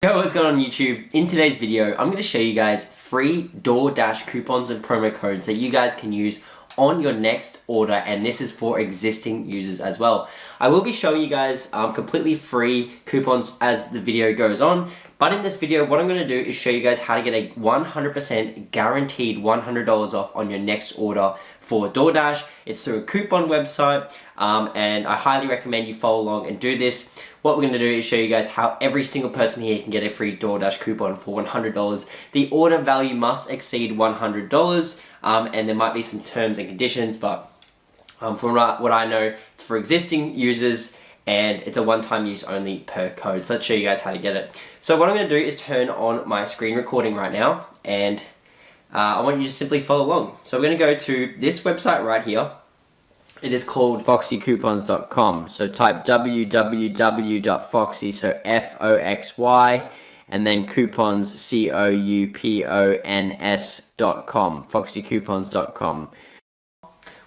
Hey, what's going on YouTube? In today's video, I'm going to show you guys free DoorDash coupons and promo codes that you guys can use on your next order, and this is for existing users as well. I will be showing you guys completely free coupons as the video goes on, but in this video what I'm going to do is show you guys how to get a 100% guaranteed $100 off on your next order for DoorDash. It's through a coupon website, and I highly recommend you follow along and do this. What we're going to do is show you guys how every single person here can get a free DoorDash coupon for $100. The order value must exceed $100, and there might be some terms and conditions, but from what I know, it's for existing users and it's a one-time use only per code. So let's show you guys how to get it. So what I'm going to do is turn on my screen recording right now, and I want you to simply follow along. So we're going to go to this website right here. It is called foxycoupons.com. So type www.foxy, so Foxy, and then coupons, coupons.com, foxycoupons.com.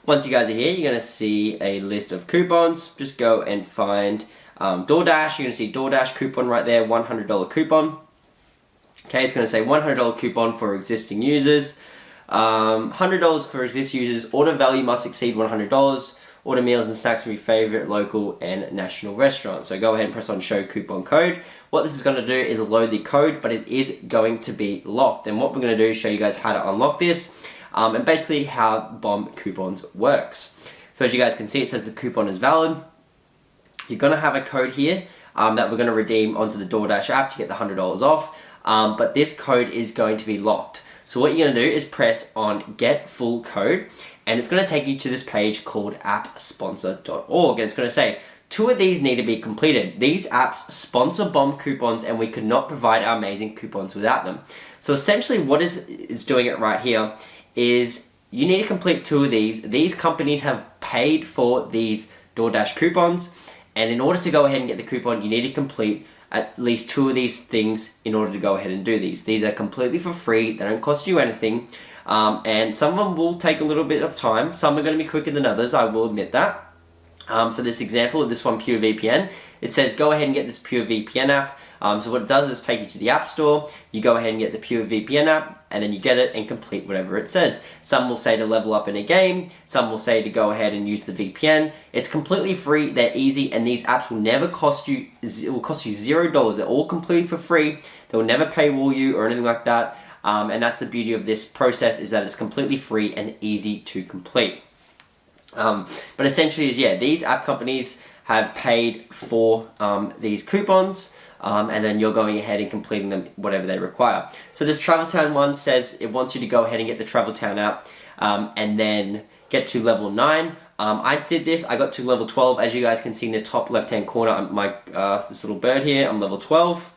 Once you guys are here, you're going to see a list of coupons. Just go and find DoorDash. You're going to see DoorDash coupon right there, $100 coupon. Okay, it's going to say $100 coupon for existing users. $100 for existing users. Order value must exceed $100. Order meals and snacks from your favorite local and national restaurants. So go ahead and press on show coupon code. What this is going to do is load the code, but it is going to be locked. And what we're going to do is show you guys how to unlock this, and basically how bomb coupons works. So as you guys can see, it says the coupon is valid. You're going to have a code here that we're going to redeem onto the DoorDash app to get the $100 off. But this code is going to be locked. So what you're going to do is press on get full code, and it's going to take you to this page called appsponsor.org, and it's going to say 2 of these need to be completed. These apps sponsor bomb coupons, and we could not provide our amazing coupons without them. So essentially what it's doing it right here is you need to complete 2 of these. These companies have paid for these DoorDash coupons, and in order to go ahead and get the coupon, you need to complete at least 2 of these things in order to go ahead and do these. These are completely for free. They don't cost you anything. And some of them will take a little bit of time. Some are going to be quicker than others, I will admit that. For this example, this one, Pure VPN, it says go ahead and get this Pure VPN app. So what it does is take you to the App Store, you go ahead and get the Pure VPN app, and then you get it and complete whatever it says. Some will say to level up in a game, some will say to go ahead and use the VPN. It's completely free, they're easy, and these apps will never cost you, it will cost you $0. They're all completely for free. They'll never paywall you or anything like that. And that's the beauty of this process, is that it's completely free and easy to complete. But essentially is, yeah, these app companies have paid for these coupons, and then you're going ahead and completing them whatever they require. So this Travel Town one says it wants you to go ahead and get the Travel Town app, and then get to level 9. I did this, I got to level 12. As you guys can see in the top left hand corner, this little bird here, I'm level 12.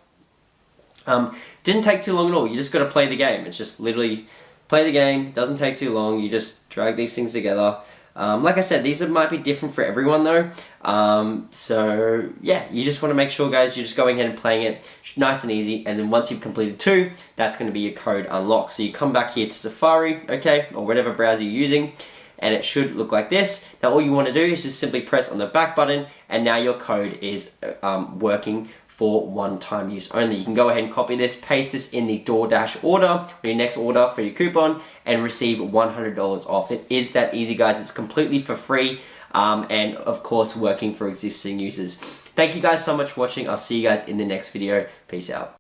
Didn't take too long at all. You just got to play the game. It's just literally play the game. Doesn't take too long. You just drag these things together. Like I said, these might be different for everyone though. So yeah, you just want to make sure, guys, you're just going ahead and playing it nice and easy. And then once you've completed 2, that's going to be your code unlocked. So you come back here to Safari, okay, or whatever browser you're using, and it should look like this. Now all you want to do is just simply press on the back button, and now your code is working for one-time use only. You can go ahead and copy this, paste this in the DoorDash order, or your next order for your coupon, and receive $100 off. It is that easy, guys. It's completely for free, and of course working for existing users. Thank you guys so much for watching. I'll see you guys in the next video. Peace out.